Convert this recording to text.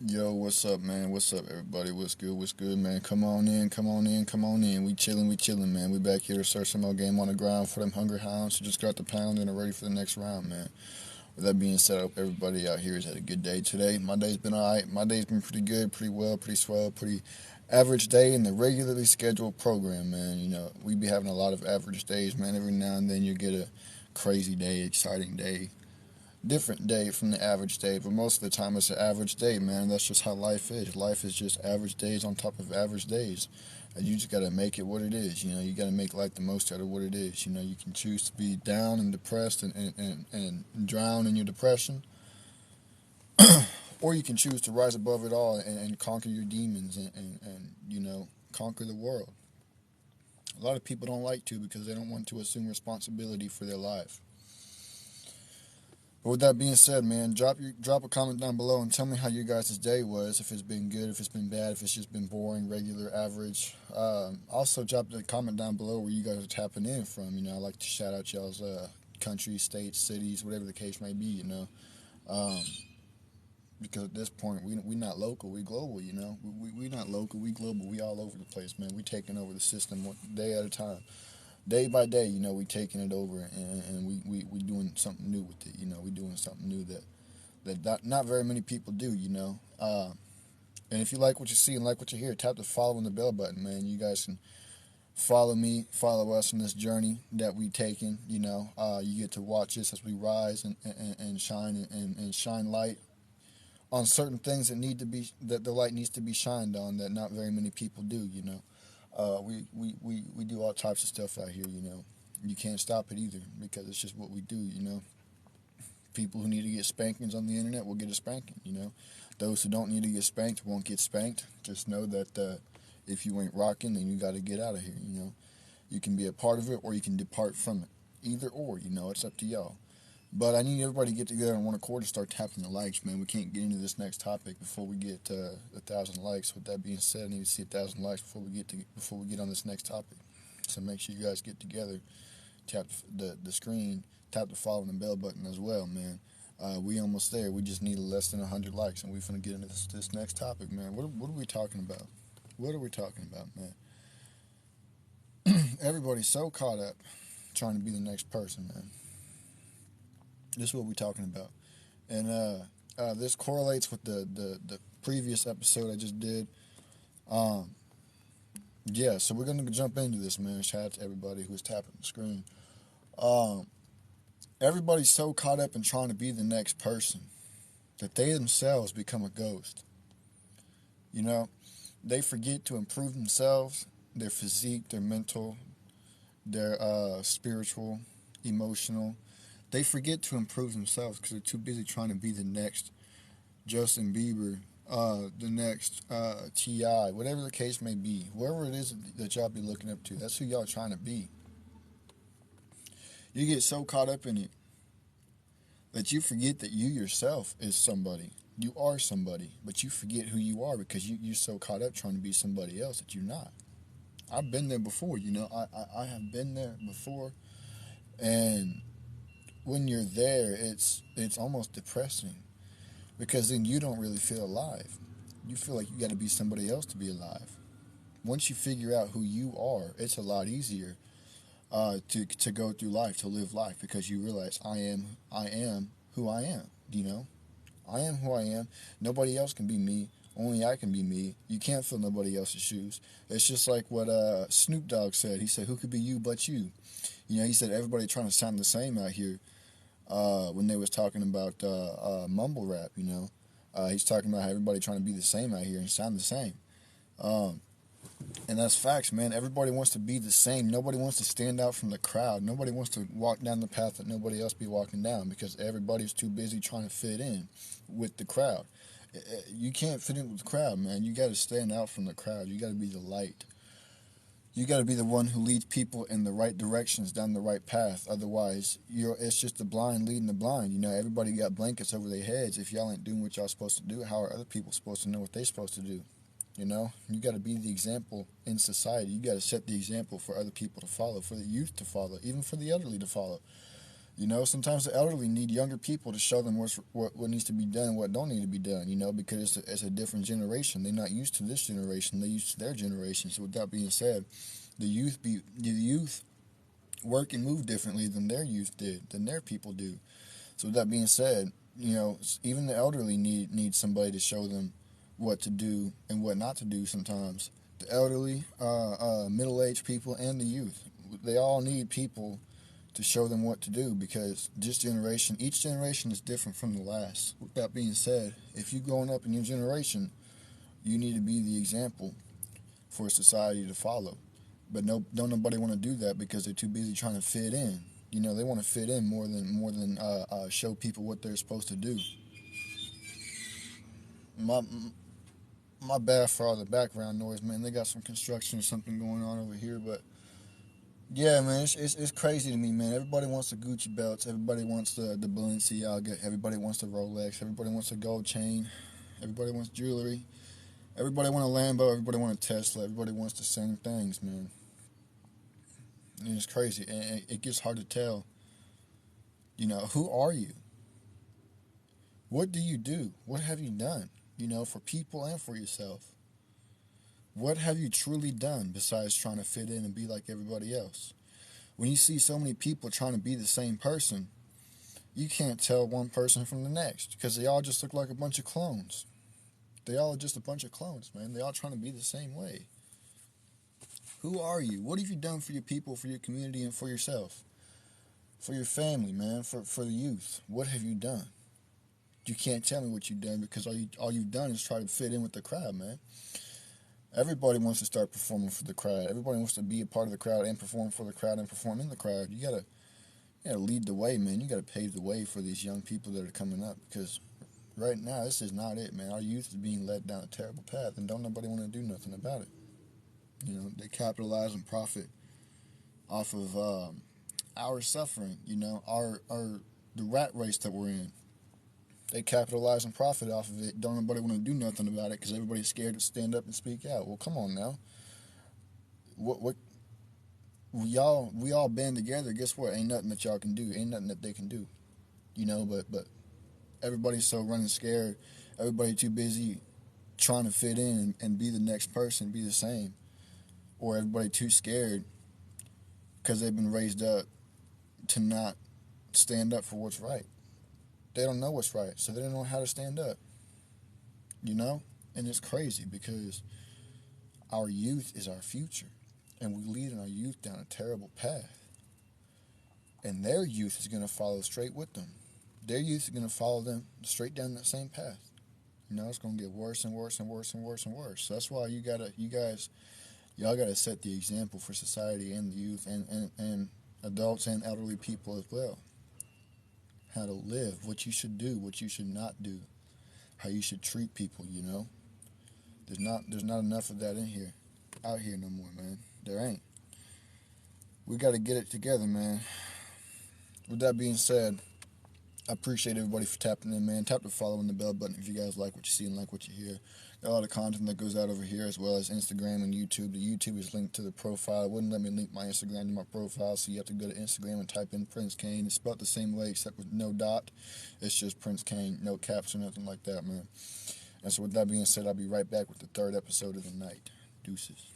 Yo, what's up, man? What's up, everybody? What's good? What's good, man? Come on in, come on in, come on in. We chilling, man. We back here to start some more game on the ground for them Hunger Hounds who just got the pound and are ready for the next round, man. With that being said, I hope everybody out here has had a good day today. My day's been alright. My day's been pretty good, pretty well, pretty swell, pretty average day in the regularly scheduled program, man. We be having a lot of average days, man. Every now and then you get a crazy day, exciting day, different day from the average day, but most of the time it's an average day, man. That's just how life is. Life is just average days on top of average days. And you just gotta make it what it is. You gotta make life the most out of what it is. You can choose to be down and depressed and drown in your depression, or you can choose to rise above it all and conquer your demons and conquer the world. A lot of people don't like to because they don't want to assume responsibility for their life. But with that being said, man, drop a comment down below and tell me how your guys' day was. If it's been good, if it's been bad, if it's just been boring, regular, average. Also, drop the comment down below where you guys are tapping in from. I like to shout out y'all's countries, states, cities, whatever the case may be. Um, because at this point, we not local, we global. We not local, we global. We all over the place, man. We taking over the system one day at a time, day by day, we taking it over and we doing something new with it. We doing something new that not very many people do. And if you like what you see and like what you hear, tap the follow and the bell button, man. You guys can follow me, follow us on this journey that we taking. You get to watch us as we rise and shine and shine light on certain things that the light needs to be shined on that not very many people do. We do all types of stuff out here. You can't stop it either because it's just what we do. People who need to get spankings on the internet will get a spanking. Those who don't need to get spanked won't get spanked. Just know that if you ain't rocking, then you got to get out of here. You can be a part of it or you can depart from it. Either or, it's up to y'all. But I need everybody to get together on one accord and start tapping the likes, man. We can't get into this next topic before we get 1,000 likes. With that being said, I need to see 1,000 likes before we get on this next topic. So make sure you guys get together, tap the screen, tap the follow and the bell button as well, man. We almost there. We just need less than 100 likes, and we're gonna get into this next topic, man. What are we talking about? What are we talking about, man? Everybody's so caught up trying to be the next person, man. This is what we're talking about. And this correlates with the previous episode I just did. Um, yeah, so we're going to jump into this, man. Shout out to everybody who's tapping the screen. Um, Everybody's so caught up in trying to be the next person that they themselves become a ghost. You know, they forget to improve themselves, their physique, their mental, their spiritual, emotional. They forget to improve themselves because they're too busy trying to be the next Justin Bieber, the next T.I., whatever the case may be, whoever it is that y'all be looking up to, that's who y'all trying to be. You get so caught up in it that you forget that you yourself is somebody. You are somebody, but you forget who you are because you're so caught up trying to be somebody else that you're not. I've been there before. I have been there before, and when you're there, it's almost depressing because then you don't really feel alive. You feel like you got to be somebody else to be alive. Once you figure out who you are, it's a lot easier to go through life, to live life, because you realize I am who I am. I am who I am. Nobody else can be me. Only I can be me. You can't fill nobody else's shoes. It's just like what Snoop Dogg said. He said, "Who could be you but you?" He said everybody trying to sound the same out here. When they was talking about mumble rap, he's talking about how everybody trying to be the same out here and sound the same. Um, and that's facts, man. Everybody wants to be the same. Nobody wants to stand out from the crowd. Nobody wants to walk down the path that nobody else be walking down because everybody's too busy trying to fit in with the crowd. You can't fit in with the crowd, man. You got to stand out from the crowd. You got to be the light. You got to be the one who leads people in the right directions down the right path. Otherwise, it's just the blind leading the blind. Everybody got blankets over their heads. If y'all ain't doing what y'all supposed to do, how are other people supposed to know what they supposed to do? You got to be the example in society. You got to set the example for other people to follow, for the youth to follow, even for the elderly to follow. You know, sometimes the elderly need younger people to show them what needs to be done and what don't need to be done, you know, because it's a different generation. They're not used to this generation. They're used to their generation. So with that being said, the youth work and move differently than their youth did, than their people do. So with that being said, you know, even the elderly need somebody to show them what to do and what not to do sometimes. The elderly, middle-aged people, and the youth, they all need people to show them what to do because each generation is different from the last. With that being said, if you're growing up in your generation, you need to be the example for society to follow. But no, don't nobody want to do that because they're too busy trying to fit in. You know, they want to fit in more than show people what they're supposed to do. My my bad for all the background noise, man. They got some construction or something going on over here, but yeah, man, it's crazy to me, man. Everybody wants the Gucci belts. Everybody wants the Balenciaga. Everybody wants the Rolex. Everybody wants a gold chain. Everybody wants jewelry. Everybody wants a Lambo. Everybody wants a Tesla. Everybody wants the same things, man. And it's crazy. And it gets hard to tell. You know, who are you? What do you do? What have you done? You know, for people and for yourself. What have you truly done besides trying to fit in and be like everybody else? When you see so many people trying to be the same person, you can't tell one person from the next because they all just look like a bunch of clones. They all are just a bunch of clones, man. They all trying to be the same way. Who are you? What have you done for your people, for your community, and for yourself? For your family, man, for the youth. What have you done? You can't tell me what you've done because all you've done is try to fit in with the crowd, man. Everybody wants to start performing for the crowd. Everybody wants to be a part of the crowd and perform for the crowd and perform in the crowd. You gotta lead the way, man. You gotta pave the way for these young people that are coming up because right now this is not it, man. Our youth is being led down a terrible path, and don't nobody want to do nothing about it. You know, they capitalize and profit off of our suffering. You know, our the rat race that we're in. They capitalize and profit off of it. Don't nobody want to do nothing about it because everybody's scared to stand up and speak out. Well, come on now. What we all band together. Guess what? Ain't nothing that y'all can do. Ain't nothing that they can do. You know, but everybody's so running scared. Everybody too busy trying to fit in and be the next person, be the same, or everybody too scared because they've been raised up to not stand up for what's right. They don't know what's right, so they don't know how to stand up. You know, and it's crazy because our youth is our future, and we're leading our youth down a terrible path. And their youth is going to follow straight with them. Their youth is going to follow them straight down that same path. You know, it's going to get worse and worse and worse and worse and worse. So that's why y'all gotta set the example for society and the youth and adults and elderly people as well. How to live, what you should do, what you should not do, how you should treat people. You know, there's not enough of that out here no more, man. There ain't. We got to get it together, man. With that being said, I appreciate everybody for tapping in, man. Tap the follow and the bell button if you guys like what you see and like what you hear. Got a lot of content that goes out over here as well as Instagram and YouTube. The YouTube is linked to the profile. It wouldn't let me link my Instagram to my profile, so you have to go to Instagram and type in Prince Kane. It's spelled the same way except with no dot. It's just Prince Kane, no caps or nothing like that, man. And so with that being said, I'll be right back with the third episode of the night. Deuces.